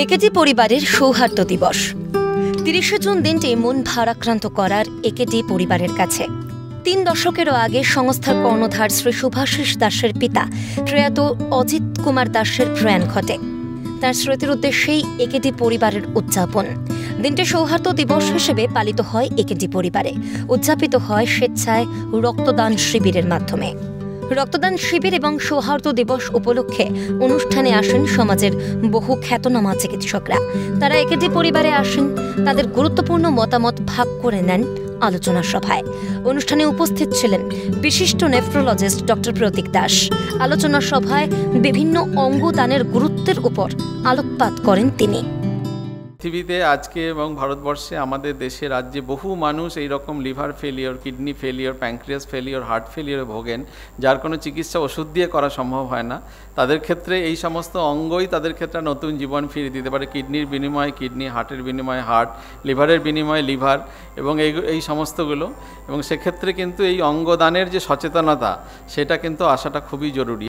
AKD পরিবারের সৌহার্দ্য দিবস। ৩০শে June দিনটি মন ভারাক্রান্ত করার একেডি পরিবারের কাছে। ৩ দশকেরও আগে সংস্থার কর্ণধার শ্রী শুভাশিস দাসের পিতা প্রয়াত অজিত কুমার দাসের প্রয়াণ ঘটে। তার স্মৃতির উদ্দেশ্যেই একেডি পরিবারের উদযাপন। দিনটি সৌহার্দ্য দিবস হিসেবে পালিত হয় একেডি পরিবারে। উদযাপিত হয় স্বেচ্ছায় রক্তদান শিবিরের মাধ্যমে। রক্তদান শিবির এবং সৌহার্দ্য দিবস উপলক্ষে অনুষ্ঠানে আসেন সমাজের বহু খ্যাতনামা চিকিৎসকরা। তারা একেডি পরিবারে আসেন, তাদের গুরুত্বপূর্ণ মতামত ভাগ করে নেন আলোচনা সভায়। অনুষ্ঠানে উপস্থিত ছিলেন বিশিষ্ট নেফ্রোলজিস্ট ডক্টর প্রতীক দাস। আলোচনা সভায় বিভিন্ন অঙ্গদানের গুরুত্বের উপর আলোকপাত করেন তিনি। পৃথিবীতে আজকে এবং ভারতবর্ষে আমাদের দেশে রাজ্যে বহু মানুষ এই রকম liver failure, kidney failure, pancreas failure, heart ফেলিওরে ভোগেন, যার কোনো চিকিৎসা ওষুধ দিয়ে করা সম্ভব হয় না। তাদের ক্ষেত্রে এই সমস্ত অঙ্গই তাদের ক্ষেত্রে নতুন জীবন ফিরিয়ে দিতে পারে। কিডনির বিনিময়ে কিডনি, হার্টের বিনিময়ে হার্ট, লিভারের বিনিময়ে লিভার এবং এই সমস্তগুলো। এবং সেক্ষেত্রে কিন্তু এই অঙ্গদানের যে সচেতনতা, সেটা কিন্তু আসাটা খুবই জরুরি।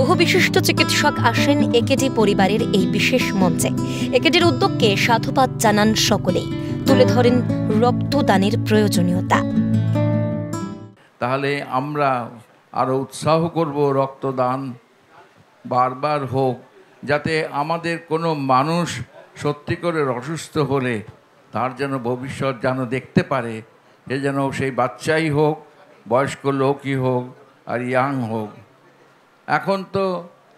বহু বিশিষ্ট চিকিৎসক আসেন একেডি পরিবারের এই বিশেষ মঞ্চে। একেডির উদ্যোগকে সাধুবাদ জানান সকলেই, তুলে ধরেন রক্তদানের প্রয়োজনীয়তা। তাহলে আমরা আরো উৎসাহ করব রক্তদান বারবার হোক, যাতে আমাদের কোনো মানুষ সত্যি করে অসুস্থ হলে তার যেন ভবিষ্যৎ যেন দেখতে পারে, যে যেন সেই বাচ্চাই হোক, বয়স্ক লোকই হোক আর ইয়াং হোক। এখন তো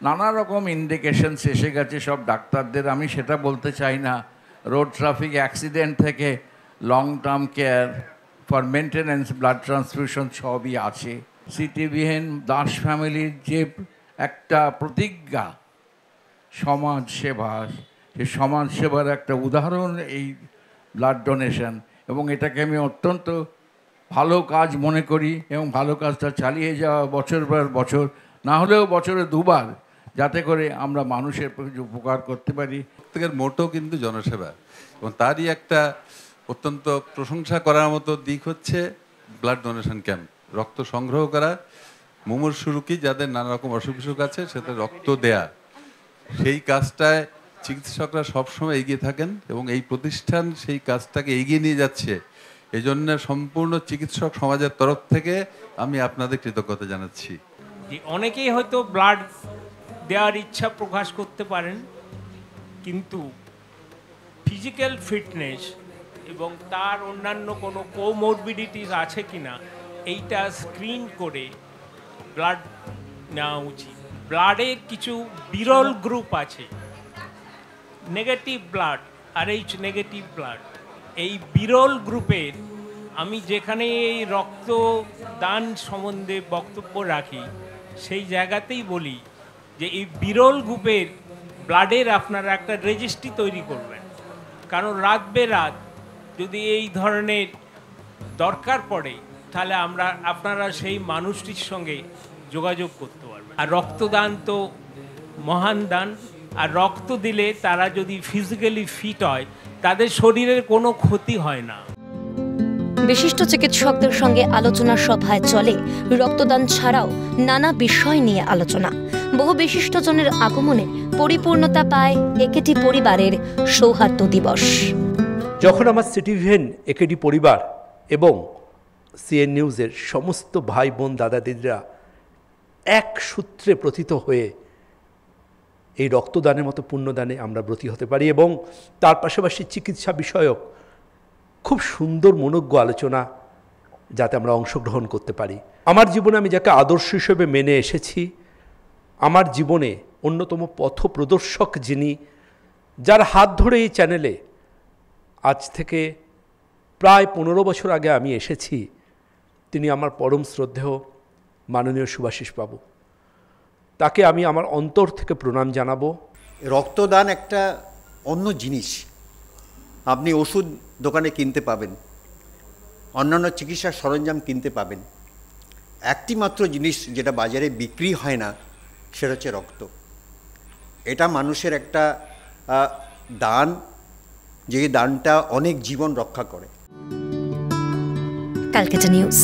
নানা রকম ইন্ডিকেশনস এসে গেছে সব ডাক্তারদের, আমি সেটা বলতে চাই না। রোড ট্রাফিক অ্যাক্সিডেন্ট থেকে long term care for maintenance, blood transfusion সবই আছে। সিটিবিহীন দাস ফ্যামিলির যে একটা প্রতিজ্ঞা সমাজ সেবা, সেই সমাজ সেবার একটা উদাহরণ এই ব্লাড ডোনেশন, এবং এটাকে আমি অত্যন্ত ভালো কাজ মনে করি এবং ভালো কাজটা চালিয়ে যাওয়া বছর পর বছর, না হলেও বছরে 2 বার, যাতে করে আমরা মানুষের উপকার করতে পারি। প্রত্যেকের মোটো কিন্তু জনসেবা, এবং তারই একটা অত্যন্ত প্রশংসা করার মতো দিক হচ্ছে ব্লাড ডোনেশন ক্যাম্প। রক্ত সংগ্রহ করা, মুমূর্ষু রোগী যাদের নানা রকম অসুখ বিসুখ আছে, সেটা রক্ত দেয়া, সেই কাজটায় চিকিৎসকরা সবসময় এগিয়ে থাকেন এবং এই প্রতিষ্ঠান সেই কাজটাকে এগিয়ে নিয়ে যাচ্ছে। এই জন্য সম্পূর্ণ চিকিৎসক সমাজের তরফ থেকে আমি আপনাদের কৃতজ্ঞতা জানাচ্ছি। অনেকেই হয়তো ব্লাড দেওয়ার ইচ্ছা প্রকাশ করতে পারেন, কিন্তু ফিজিক্যাল ফিটনেস এবং তার অন্যান্য কোনো কোমরবিডিটিস আছে কিনা এইটা স্ক্রিন করে ব্লাড নেওয়া উচিত। ব্লাডের কিছু বিরল গ্রুপ আছে, negative blood, RH negative blood. এই বিরল গ্রুপের আমি যেখানে এই রক্তদান সম্বন্ধে বক্তব্য রাখি, সেই জায়গাতেই বলি যে এই বিরল গ্রুপের ব্লাডের আপনারা একটা রেজিস্ট্রি তৈরি করবেন, কারণ রাত বেরাত যদি এই ধরনের দরকার পড়ে, তাহলে আপনারা সেই মানুষটির সঙ্গে যোগাযোগ করতে পারবেন। আর রক্তদান তো মহান দান, আর রক্ত দিলে তারা যদি ফিজিক্যালি ফিট হয়, তাদের শরীরের কোনো ক্ষতি হয় না। বিশিষ্ট চিকিৎসকদের সঙ্গে আলোচনা সভায় চলে রক্তদান ছাড়াও নানা বিষয় নিয়ে আলোচনা। বহু বিশিষ্টজনের আগমনে পরিপূর্ণতা পায় একেডি পরিবারের সৌহার্দ্য দিবস। যখন আমার সিটিভিএন একেডি পরিবার এবং সিএন নিউজের সমস্ত ভাই বোন দাদা দিদিরা এক সূত্রে প্রথিত হয়ে এই রক্তদানের মতো পুণ্যদানে আমরা ব্রতী হতে পারি, এবং তার পাশাপাশি চিকিৎসা বিষয়ক খুব সুন্দর মনোজ্ঞ আলোচনা যাতে আমরা অংশগ্রহণ করতে পারি। আমার জীবনে আমি যাকে আদর্শ হিসেবে মেনে এসেছি, আমার জীবনে অন্যতম পথ প্রদর্শক যিনি, যার হাত ধরে এই চ্যানেলে আজ থেকে প্রায় 15 বছর আগে আমি এসেছি, তিনি আমার পরম শ্রদ্ধেয় মাননীয় শুভাশিস বাবু। তাকে আমি আমার অন্তর থেকে প্রণাম জানাবো। রক্তদান একটা অন্য জিনিস, আপনি ওষুধ দোকানে কিনতে পাবেন, অন্যান্য চিকিৎসার সরঞ্জাম কিনতে পাবেন, একটি মাত্র জিনিস যেটা বাজারে বিক্রি হয় না, সেটা হচ্ছে রক্ত। এটা মানুষের একটা দান, যে দানটা অনেক জীবন রক্ষা করে। ক্যালকাটা নিউজ।